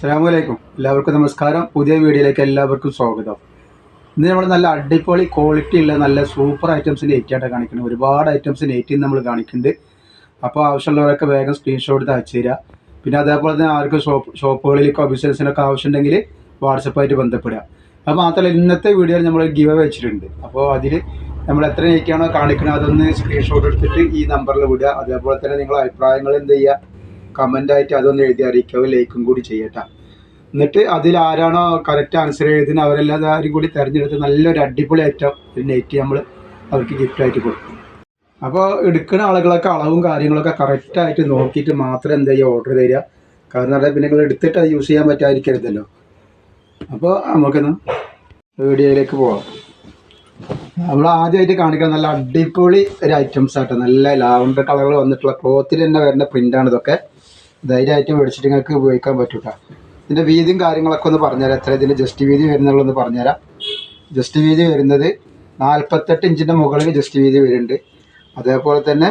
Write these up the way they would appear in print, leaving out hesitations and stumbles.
അസ്സലാമലൈക്കും. എല്ലാവർക്കും നമസ്കാരം. പുതിയ വീഡിയോയിലേക്ക് എല്ലാവർക്കും സ്വാഗതം. ഇന്ന് നമ്മൾ നല്ല അടിപൊളി ക്വാളിറ്റി ഉള്ള നല്ല സൂപ്പർ ഐറ്റംസിൻ്റെ നെറ്റാണ് കാണിക്കുന്നത്. ഒരുപാട് ഐറ്റംസ് നെറ്റിൽ നമ്മൾ കാണിക്കുന്നുണ്ട്. അപ്പോൾ ആവശ്യമുള്ളവരൊക്കെ വേഗം സ്ക്രീൻഷോട്ട് എടുത്ത് അയച്ചു തരിക. പിന്നെ അതേപോലെ തന്നെ ആർക്കും ഷോപ്പുകളിലേക്കോ ബിസിനസ്സിനൊക്കെ ആവശ്യമുണ്ടെങ്കിൽ വാട്സപ്പായിട്ട് ബന്ധപ്പെടുക. അത് മാത്രമല്ല, ഇന്നത്തെ വീഡിയോയിൽ നമ്മൾ ഗിവ് അവേ വെച്ചിട്ടുണ്ട്. അപ്പോൾ അതിൽ നമ്മൾ എത്ര നെറ്റാണോ കാണിക്കുന്നത് അതൊന്ന് സ്ക്രീൻഷോട്ട് എടുത്തിട്ട് ഈ നമ്പറിൽ വിടുക. അതേപോലെ തന്നെ നിങ്ങളുടെ അഭിപ്രായങ്ങൾ എന്ത് ചെയ്യുക, കമൻ്റായിട്ട് അതൊന്ന് എഴുതി അറിയിക്കുക, ലൈക്കും കൂടി ചെയ്യട്ടെ. എന്നിട്ട് അതിൽ ആരാണോ കറക്റ്റ് ആൻസർ എഴുതുന്നത് അവരെല്ലാവരും കൂടി തിരഞ്ഞെടുത്ത് നല്ലൊരു അടിപൊളി ഐറ്റം ഒരു നെറ്റ് നമ്മൾ അവർക്ക് ഗിഫ്റ്റായിട്ട് കൊടുക്കും. അപ്പോൾ എടുക്കുന്ന ആളുകളൊക്കെ അളവും കാര്യങ്ങളൊക്കെ കറക്റ്റായിട്ട് നോക്കിയിട്ട് മാത്രം എന്താ ചെയ്യുക, ഓർഡർ തരിക. കാരണം അതായത് പിന്നെ നിങ്ങൾ എടുത്തിട്ട് അത് യൂസ് ചെയ്യാൻ പറ്റാതിരിക്കരുതല്ലോ. അപ്പോൾ നമുക്കൊന്ന് വീഡിയോയിലേക്ക് പോകാം. നമ്മൾ ആദ്യമായിട്ട് കാണിക്കുന്നത് നല്ല അടിപൊളി ഒരു ഐറ്റംസ് ആട്ടോ. നല്ല ലാവണ്ടർ കളറുകൾ വന്നിട്ടുള്ള ക്ലോത്തിൽ തന്നെ വരുന്ന പ്രിൻ്റാണ് ഇതൊക്കെ. ധൈര്യമായിട്ട് മേടിച്ചിട്ട് നിങ്ങൾക്ക് ഉപയോഗിക്കാൻ പറ്റൂട്ടോ. ഇതിൻ്റെ വീതിയും കാര്യങ്ങളൊക്കെ ഒന്ന് പറഞ്ഞുതരാം. എത്ര ഇതിൻ്റെ ജസ്റ്റ് വീതി വരുന്നുള്ളതെന്ന് പറഞ്ഞുതരാം. ജസ്റ്റ് വീതി വരുന്നത് 48 ഇഞ്ചിൻ്റെ മുകളിൽ ജസ്റ്റ് വീതി വരുന്നുണ്ട്. അതേപോലെ തന്നെ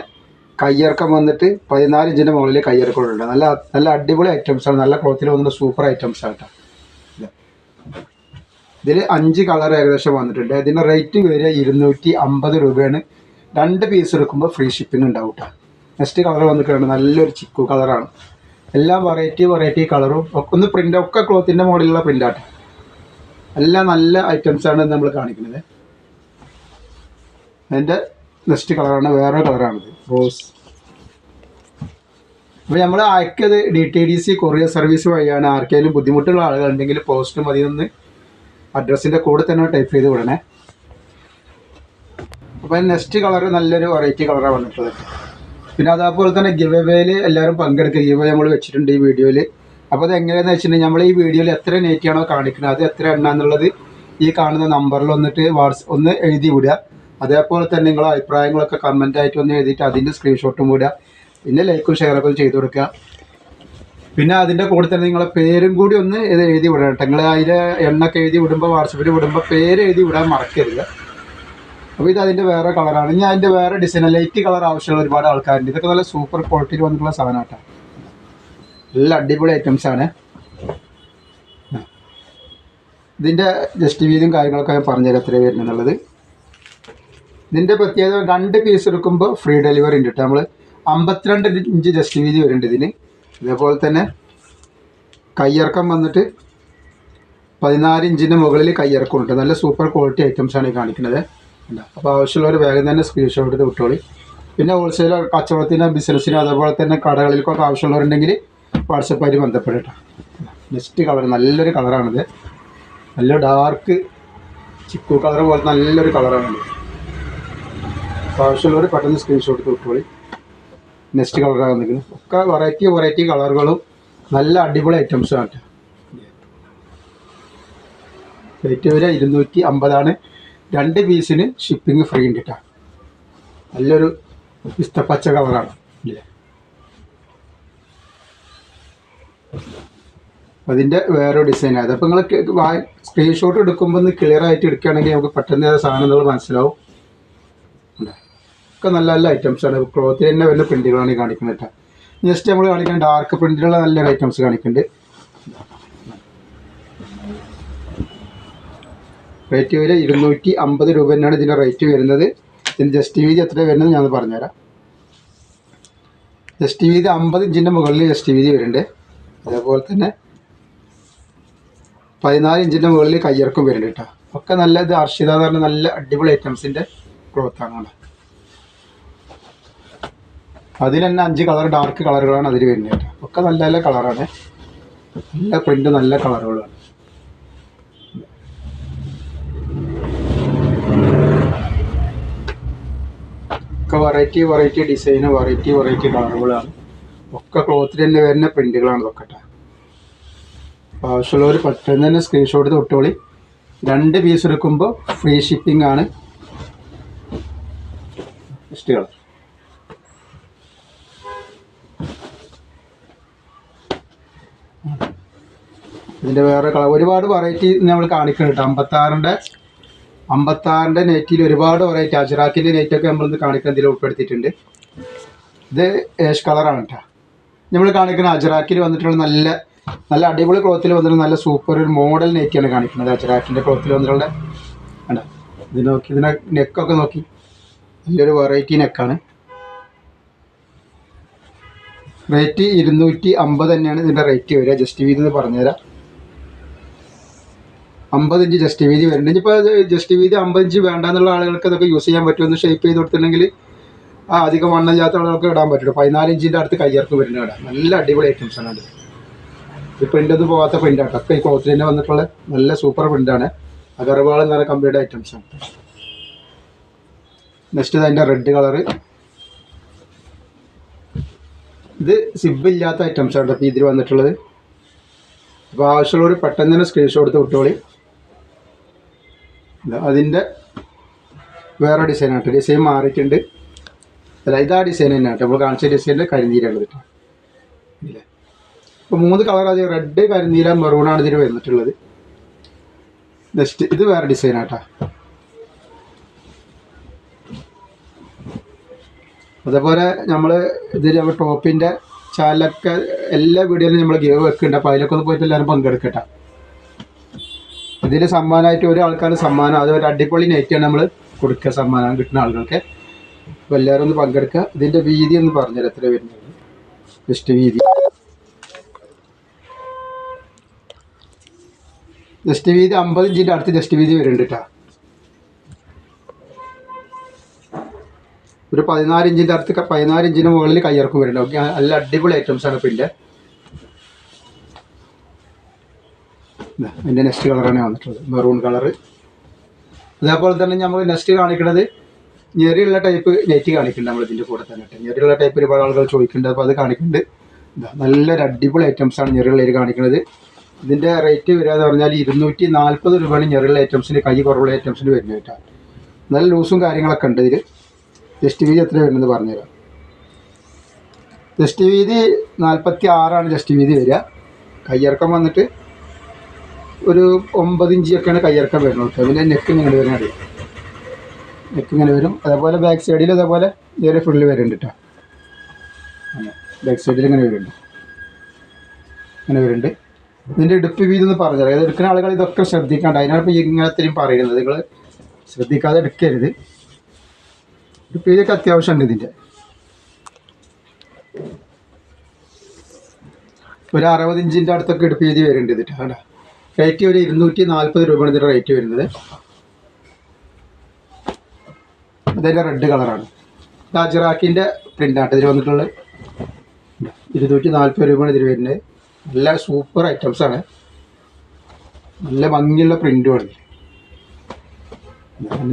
കയ്യിറക്കം വന്നിട്ട് 14 ഇഞ്ചിൻ്റെ മുകളിൽ കയ്യിറക്കമുണ്ട്. നല്ല നല്ല അടിപൊളി ഐറ്റംസാണ്. നല്ല ക്ലോത്തിൽ വന്നിട്ട് സൂപ്പർ ഐറ്റംസാണ് കേട്ടോ. ഇതിൽ 5 കളർ ഏകദേശം വന്നിട്ടുണ്ട്. ഇതിൻ്റെ റേറ്റ് വരിക 250 രൂപയാണ്. 2 പീസ് എടുക്കുമ്പോൾ ഫ്രീ ഷിപ്പിംഗ് ഉണ്ടാവും കേട്ടോ. നെക്സ്റ്റ് കളർ വന്നിട്ടുണ്ട് നല്ലൊരു ചിക്കു കളറാണ്. എല്ലാം വെറൈറ്റി കളറും ഒന്ന് പ്രിൻ്റ് ഒക്കെ ക്ലോത്തിൻ്റെ മോഡലുള്ള പ്രിൻ്റാട്ടെ. എല്ലാം നല്ല ഐറ്റംസാണ് നമ്മൾ കാണിക്കുന്നത്. അതിൻ്റെ നെക്സ്റ്റ് കളറാണ്, വേറെ കളറാണിത്, റോസ്. അപ്പോൾ നമ്മൾ അയക്കത് DTDC കൊറിയർ സർവീസ് വഴിയാണ്. ആർക്കെങ്കിലും ബുദ്ധിമുട്ടുള്ള ആളുകളുണ്ടെങ്കിൽ പോസ്റ്റ് മതിയൊന്ന് അഡ്രസ്സിൻ്റെ കൂടെ തന്നെ ടൈപ്പ് ചെയ്ത് വിടണേ. അപ്പോൾ നെക്സ്റ്റ് കളർ നല്ലൊരു വെറൈറ്റി കളറാണ് വന്നിട്ടുള്ളത്. പിന്നെ അതേപോലെ തന്നെ ഗിവ് അവേയിൽ എല്ലാവരും പങ്കെടുക്കുക. ഗിവ് അവേ നമ്മൾ വെച്ചിട്ടുണ്ട് ഈ വീഡിയോയിൽ. അപ്പോൾ അത് എങ്ങനെയാണെന്ന് വെച്ചിട്ടുണ്ടെങ്കിൽ നമ്മൾ ഈ വീഡിയോയിൽ എത്ര നെറ്റാണോ കാണിക്കുന്നത് അത് എത്ര എണ്ണ എന്നുള്ളത് ഈ കാണുന്ന നമ്പറിൽ വന്നിട്ട് ഒന്ന് എഴുതി വിടുക. അതേപോലെ തന്നെ നിങ്ങളുടെ അഭിപ്രായങ്ങളൊക്കെ കമൻ്റായിട്ട് ഒന്ന് എഴുതിയിട്ട് അതിൻ്റെ സ്ക്രീൻഷോട്ടും വിടുക. പിന്നെ ലൈക്കും ഷെയറൊക്കെ ചെയ്ത് കൊടുക്കുക. പിന്നെ അതിൻ്റെ കൂടെ തന്നെ നിങ്ങളെ പേരും കൂടി ഒന്ന് ഇത് എഴുതി വിടണം കേട്ടോ. നിങ്ങൾ അതിൻ്റെ എണ്ണൊക്കെ എഴുതി വിടുമ്പോൾ വാട്സപ്പിൽ വിടുമ്പോൾ പേര് എഴുതി വിടാൻ മറക്കരുത്. അപ്പോൾ ഇത് അതിൻ്റെ വേറെ കളറാണ്. ഇനി അതിൻ്റെ വേറെ ഡിസൈൻ ലൈറ്റ് കളർ ആവശ്യമുള്ള ഒരുപാട് ആൾക്കാരുണ്ട്. ഇതൊക്കെ നല്ല സൂപ്പർ ക്വാളിറ്റിയിൽ വന്നിട്ടുള്ള സാധനം കേട്ടോ. നല്ല അടിപൊളി ഐറ്റംസാണ്. ഇതിൻ്റെ ജസ്റ്റ് വീതിയും കാര്യങ്ങളൊക്കെ ഞാൻ പറഞ്ഞുതരാം എത്ര വരുന്നുള്ളത്. ഇതിൻ്റെ പ്രത്യേകത 2 പീസ് എടുക്കുമ്പോൾ ഫ്രീ ഡെലിവറി ഉണ്ട് കേട്ടോ. നമ്മൾ 52 ഇഞ്ച് ജസ്റ്റ് വീതി വരുന്നുണ്ട് ഇതിന്. അതേപോലെ തന്നെ കയ്യിറക്കം വന്നിട്ട് 14 ഇഞ്ചിൻ്റെ മുകളിൽ കയ്യിറക്കമുണ്ട്. നല്ല സൂപ്പർ ക്വാളിറ്റി ഐറ്റംസാണ് ഈ കാണിക്കുന്നത്. അപ്പോൾ ആവശ്യമുള്ളവർ വേഗം തന്നെ സ്ക്രീൻഷോട്ട് എടുത്ത് വിട്ടോളി. പിന്നെ ഹോൾസെയിൽ കച്ചവടത്തിനോ ബിസിനസ്സിനോ അതേപോലെ തന്നെ കടകളിലേക്കൊക്കെ ആവശ്യമുള്ളവരുണ്ടെങ്കിൽ വാട്സപ്പായിട്ട് ബന്ധപ്പെടട്ടോ. നെക്സ്റ്റ് കളർ നല്ലൊരു കളറാണിത്. നല്ല ഡാർക്ക് ചിക്കു കളർ പോലെ നല്ലൊരു കളറാണിത്. അപ്പോൾ ആവശ്യമുള്ളവർ പെട്ടെന്ന് സ്ക്രീൻഷോട്ട് എടുത്ത് വിട്ടോളി. നെക്സ്റ്റ് കളറാണ് വന്നിരിക്കുന്നത്. ഒക്കെ വെറൈറ്റി കളറുകളും നല്ല അടിപൊളി ഐറ്റംസും ആണ്. റേറ്റ് വരെ 250 2 പീസിന് ഷിപ്പിംഗ് ഫ്രീ ഉണ്ട് കേട്ടോ. നല്ലൊരു പിസ്തപ്പച്ച കളറാണ് ഇല്ലേ. അതിൻ്റെ വേറെ ഡിസൈൻ ആയത്. അപ്പോൾ നിങ്ങൾ സ്ക്രീൻഷോട്ട് എടുക്കുമ്പോൾ ഒന്ന് ക്ലിയർ ആയിട്ട് എടുക്കുകയാണെങ്കിൽ നമുക്ക് പെട്ടെന്ന് സാധനം നിങ്ങൾ മനസ്സിലാവും. ഒക്കെ നല്ല നല്ല ഐറ്റംസാണ്. ക്ലോത്തിൽ തന്നെ വരുന്ന പ്രിൻറ്റുകളാണ് കാണിക്കുന്നത് കേട്ടോ. നെക്സ്റ്റ് നമ്മൾ കാണിക്കുന്നത് ഡാർക്ക് പ്രിൻറ്റിലുള്ള നല്ലൊരു ഐറ്റംസ് കാണിക്കുന്നുണ്ട്. റേറ്റ് വരെ 250 രൂപ തന്നെയാണ് ഇതിൻ്റെ റേറ്റ് വരുന്നത്. ഇതിന് ജസ്റ്റ് വീതി എത്ര വരുന്നത് ഞാൻ പറഞ്ഞുതരാം. ജസ്റ്റ് വീതി 50 ഇഞ്ചിൻ്റെ മുകളിൽ ജസ്റ്റ് വീതി വരുന്നുണ്ട്. അതേപോലെ തന്നെ 14 ഇഞ്ചിൻ്റെ മുകളിൽ കയ്യിറക്കം വരുന്നുണ്ട് കേട്ടോ. ഒക്കെ നല്ല ഇത് അർഷിത എന്ന് പറഞ്ഞ നല്ല അടിപൊളി ഐറ്റംസിൻ്റെ ക്ലോത്താണ്. അതിൽ തന്നെ 5 കളർ ഡാർക്ക് കളറുകളാണ് അതിൽ വരുന്നത് കേട്ടോ. ഒക്കെ നല്ല നല്ല കളറാണ്. നല്ല പ്രിൻ്റ് നല്ല കളറുകളാണ്. ഒക്കെ വെറൈറ്റി ഡിസൈന് വെറൈറ്റി കളറുകളാണ്. ഒക്കെ ക്ലോത്തിൽ തന്നെ വരുന്ന പ്രിൻ്റുകളാണ് ഇതൊക്കെ കേട്ടോ. അപ്പോൾ ആവശ്യമുള്ളവർ പെട്ടെന്ന് തന്നെ സ്ക്രീൻഷോട്ട് എടുത്ത് വിട്ടോളി. 2 പീസ് എടുക്കുമ്പോൾ ഫ്രീ ഷിപ്പിംഗ് ആണ്. നെക്സ്റ്റ് കളർ ഇതിൻ്റെ വേറെ കളർ ഒരുപാട് വെറൈറ്റി നമ്മൾ കാണിക്കുന്നുണ്ട്. 56ൻ്റെ നെറ്റിൽ ഒരുപാട് വെറൈറ്റി. അജറാക്കിൻ്റെ നെറ്റൊക്കെ നമ്മളിന്ന് കാണിക്കാൻ ഇതിൽ ഉൾപ്പെടുത്തിയിട്ടുണ്ട്. ഇത് ഏഷ് കളറാണ് കേട്ടോ. നമ്മൾ കാണിക്കുന്ന അജറാക്കിൽ വന്നിട്ടുള്ള നല്ല നല്ല അടിപൊളി ക്ലോത്തിൽ വന്നിട്ട് നല്ല സൂപ്പർ ഒരു മോഡൽ നെറ്റിയാണ് കാണിക്കുന്നത്. അജ്രാക്കിൻ്റെ ക്ലോത്തിൽ വന്നിട്ടുള്ള കണ്ടോ. ഇത് നോക്കി, ഇതിനെ നെക്കൊക്കെ നോക്കി, നല്ലൊരു വെറൈറ്റി നെക്കാണ്. റേറ്റ് 250 തന്നെയാണ് ഇതിൻ്റെ റേറ്റ് വരിക. ജസ്റ്റ് വീതി എന്ന് പറഞ്ഞുതരാം. 50 ഇഞ്ച് ജസ്റ്റ് വീതി വരുന്നുണ്ട്. ഇനിയിപ്പോൾ ജസ്റ്റ് വീതി 50 ഇഞ്ച് വേണ്ടാന്നുള്ള ആളുകൾക്ക് അതൊക്കെ യൂസ് ചെയ്യാൻ പറ്റുമെന്ന് ഷേപ്പ് ചെയ്ത് കൊടുത്തിട്ടുണ്ടെങ്കിൽ അധികം വണ്ണമില്ലാത്ത ആളുകൾക്ക് ഇടാൻ പറ്റുള്ളൂ. 14 ഇഞ്ചിൻ്റെ അടുത്ത് കയ്യിറക്ക് വരുന്ന ഇടാം. നല്ല അടിപൊളി ഐറ്റംസാണ് അത്. ഈ പ്രിൻ്റൊന്നും പോകാത്ത പ്രിൻ്റാണ്. ഒക്കെ ഈ ക്ലോത്തിൽ തന്നെ വന്നിട്ടുള്ള നല്ല സൂപ്പർ പ്രിൻ്റാണ്. അഗർവാൾ എന്ന് പറയുന്ന കമ്പനിയുടെ ഐറ്റംസാണ്. നെക്സ്റ്റ് അതിൻ്റെ റെഡ് കളറ്. ഇത് സിബ് ഇല്ലാത്ത ഐറ്റംസാണ് ഇപ്പോൾ ഇതിൽ വന്നിട്ടുള്ളത്. അപ്പോൾ ആവശ്യമുള്ളവർ പെട്ടെന്ന് തന്നെ സ്ക്രീൻഷോട്ട് എടുത്ത് വിട്ടോളി. അതിൻ്റെ വേറെ ഡിസൈനായിട്ട് ഡിസൈൻ മാറിയിട്ടുണ്ട്. അല്ല, ഇതാ ഡിസൈൻ തന്നെ കേട്ടോ. നമ്മൾ കാണിച്ച ഡിസൈനിൻ്റെ കരിനീലാണ് കേട്ടോ. ഇല്ലേ, ഇപ്പോൾ 3 കളർ. അത് റെഡ്, കരിനീല, മെറൂണാണ് ഇതിന് വന്നിട്ടുള്ളത്. നെക്സ്റ്റ് ഇത് വേറെ ഡിസൈനാട്ടോ. അതേപോലെ നമ്മൾ ഇതിൽ നമ്മൾ ടോപ്പിൻ്റെ ചാനലൊക്കെ എല്ലാ വീഡിയോയിലും നമ്മൾ ഗിവ് വെക്കുന്നുണ്ട്. അപ്പോൾ അതിലൊക്കെ ഒന്ന് പോയിട്ട് എല്ലാവരും പങ്കെടുക്കട്ടെ. ഇതിൽ സമ്മാനമായിട്ട് ഒരാൾക്കാണ് സമ്മാനം. അത് ഒരു അടിപൊളി നൈറ്റാണ് നമ്മൾ കൊടുക്കുക സമ്മാനം കിട്ടുന്ന ആളുകൾക്ക്. അപ്പോൾ എല്ലാവരും ഒന്ന് പങ്കെടുക്കുക. ഇതിൻ്റെ വീതി എന്ന് പറഞ്ഞാൽ എത്ര വരുന്നത്? ജസ്റ്റ് വീതി ജസ്റ്റ് വീതി 50 ഇഞ്ചിൻ്റെ അടുത്ത് ജസ്റ്റ് വീതി വരുന്നുണ്ട് കേട്ടോ. ഒരു 14 ഇഞ്ചിൻ്റെ അടുത്ത് 14 ഇഞ്ചിന് മുകളിൽ കയ്യിറക്കും വരുന്നുണ്ട്. ഓക്കെ, നല്ല അടിപൊളി ഐറ്റംസാണ്. പിന്നെ അതിൻ്റെ നെക്സ്റ്റ് കളറാണ് വന്നിട്ടുള്ളത്, മെറൂൺ കളറ്. അതേപോലെ തന്നെ നമ്മൾ നെക്സ്റ്റ് കാണിക്കുന്നത് ഞെറിയുള്ള ടൈപ്പ് നെറ്റ് കാണിക്കുന്നുണ്ട് നമ്മൾ ഇതിൻ്റെ കൂടെ തന്നെ. ഞെറിയുള്ള ടൈപ്പ് ഒരുപാട് ആളുകൾ ചോദിക്കുന്നുണ്ട്. അപ്പോൾ അത് കാണിക്കുന്നുണ്ട്. നല്ലൊരു അടിപൊളി ഐറ്റംസാണ് ഞെറിയുള്ളതിൽ കാണിക്കുന്നത്. ഇതിൻ്റെ റേറ്റ് വരിക എന്ന് പറഞ്ഞാൽ 240 രൂപയാണ് ഞെറിയുള്ള ഐറ്റംസിന്, കൈ കുറവുള്ള ഐറ്റംസിന് വരുന്നത് കേട്ടോ. നല്ല ലൂസും കാര്യങ്ങളൊക്കെ ഉണ്ട് ഇതിൽ. ജസ്റ്റ് വീതി എത്ര വരുന്നത് പറഞ്ഞുതരാം. ജസ്റ്റ് വീതി 46 ജസ്റ്റ് വീതി വരിക. കയ്യിറക്കം വന്നിട്ട് ഒരു 9 ഇഞ്ചൊക്കെയാണ് കയ്യിറക്കം വരുന്നത്. അതിൻ്റെ നെക്ക് ഇങ്ങനെ വരുന്നത്, നെക്ക് ഇങ്ങനെ വരും. അതേപോലെ ബാക്ക് സൈഡിൽ അതേപോലെ ഇതൊരു ഫുള്ള് വരുന്നുണ്ട് കേട്ടോ. ബാക്ക് സൈഡിൽ ഇങ്ങനെ വരുന്നുണ്ട്, ഇങ്ങനെ വരുന്നുണ്ട്. ഇതിൻ്റെ ഇടുപ്പ് വീതി എന്ന് പറഞ്ഞാൽ അത് എടുക്കുന്ന ആളുകൾ ഇതൊക്കെ ശ്രദ്ധിക്കാണ്ട്. അതിനാണ് ഇപ്പോൾ ഇങ്ങനത്തെയും പറയുന്നത്. നിങ്ങൾ ശ്രദ്ധിക്കാതെ എടുക്കരുത്. ഇടുപ്പ് വീതിയൊക്കെ അത്യാവശ്യമുണ്ട് ഇതിൻ്റെ. ഒരു 60 ഇഞ്ചിൻ്റെ അടുത്തൊക്കെ ഇടുപ്പ് വീതി വരുന്നുണ്ട് ഇതിട്ട്. അല്ല, റേറ്റ് ഒരു 240 രൂപയാണ് ഇതിൻ്റെ റേറ്റ് വരുന്നത്. അതിൻ്റെ റെഡ് കളറാണ്. അജ്രാക്കിൻ്റെ പ്രിൻ്റാണ് ഇതിൽ വന്നിട്ടുള്ളത്. 240 രൂപയാണ് ഇതിൽ വരുന്നത്. നല്ല സൂപ്പർ ഐറ്റംസാണ്. നല്ല ഭംഗിയുള്ള പ്രിൻ്റുമാണ്.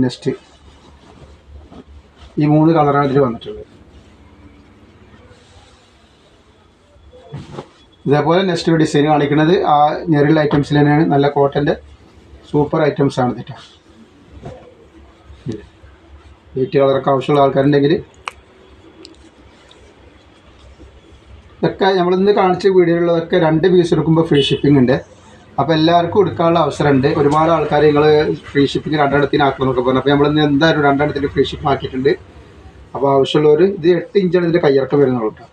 നെക്സ്റ്റ് ഈ 3 കളറാണ് ഇതിൽ വന്നിട്ടുള്ളത്. ഇതേപോലെ നെക്സ്റ്റ് ഒരു ഡിസൈൻ കാണിക്കുന്നത് ആ ഞെറിയുള്ള ഐറ്റംസിൽ തന്നെയാണ്. നല്ല കോട്ടൻ്റെ സൂപ്പർ ഐറ്റംസാണ് ഇതിട്ട്. വൈറ്റ് കളറൊക്കെ ആവശ്യമുള്ള ആൾക്കാരുണ്ടെങ്കിൽ ഇതൊക്കെ നമ്മളിന്ന് കാണിച്ച വീഡിയോയിലുള്ളതൊക്കെ 2 പീസ് എടുക്കുമ്പോൾ ഫ്രീ ഷിപ്പിംഗ് ഉണ്ട്. അപ്പോൾ എല്ലാവർക്കും എടുക്കാനുള്ള അവസരമുണ്ട്. ഒരുപാട് ആൾക്കാർ നിങ്ങൾ ഫ്രീ ഷിപ്പിംഗ് 2 എണ്ണത്തിന് ആക്കണമെന്നൊക്കെ പറഞ്ഞു. അപ്പോൾ നമ്മളിന്ന് എന്തായാലും 2 എണ്ണത്തിന് ഫ്രീ ഷിപ്പ് ആക്കിയിട്ടുണ്ട്. അപ്പോൾ ആവശ്യമുള്ളവർ ഇത് 8 ഇഞ്ചാണ് ഇതിൻ്റെ കയ്യിറക്കം വരുന്നുള്ളൂ കേട്ടോ.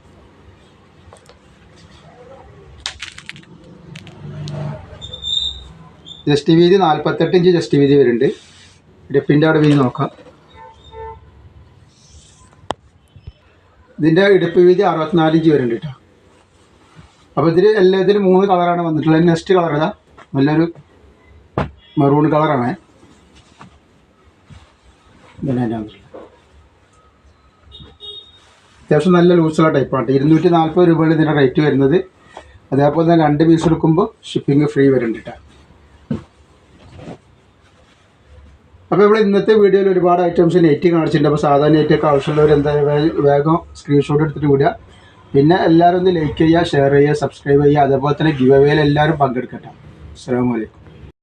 ജസ്റ്റ് വീതി 48 ഇഞ്ച് ജസ്റ്റ് വീതി വരുന്നുണ്ട്. ഇടുപ്പിൻ്റെ അവിടെ വീതി നോക്കാം. ഇതിൻ്റെ ഇടുപ്പ് വീതി 64 ഇഞ്ച് വരുന്നുണ്ട് കേട്ടോ. അപ്പോൾ ഇതിൽ എല്ലാത്തിലും 3 കളറാണ് വന്നിട്ടുള്ളത്. നെക്സ്റ്റ് കളർ ഇതാ നല്ലൊരു മെറൂൺ കളറാണ്. അത്യാവശ്യം നല്ല ലൂസുള്ള ടൈപ്പാണ്. 240 രൂപയാണ് ഇതിൻ്റെ റേറ്റ് വരുന്നത്. അതേപോലെ തന്നെ 2 പീസ് എടുക്കുമ്പോൾ ഷിപ്പിംഗ് ഫ്രീ വരുന്നുണ്ട് കേട്ടോ. അപ്പോൾ ഇവിടെ ഇന്നത്തെ വീഡിയോയിൽ ഒരുപാട് ഐറ്റംസ് നെറ്റ് കാണിച്ചിട്ടുണ്ട്. അപ്പോൾ സാധാരണ നെറ്റൊക്കെ ആവശ്യമുള്ളവർ എന്തായാലും വേഗം സ്ക്രീൻഷോട്ട് എടുത്തിട്ട് വിടുക. പിന്നെ എല്ലാവരും ഒന്ന് ലൈക്ക് ചെയ്യുക, ഷെയർ ചെയ്യുക, സബ്സ്ക്രൈബ് ചെയ്യുക. അതേപോലെ തന്നെ ഗിവ് അവേയിൽ എല്ലാവരും പങ്കെടുക്കട്ടെ. അസ്സലാമു അലൈക്കും.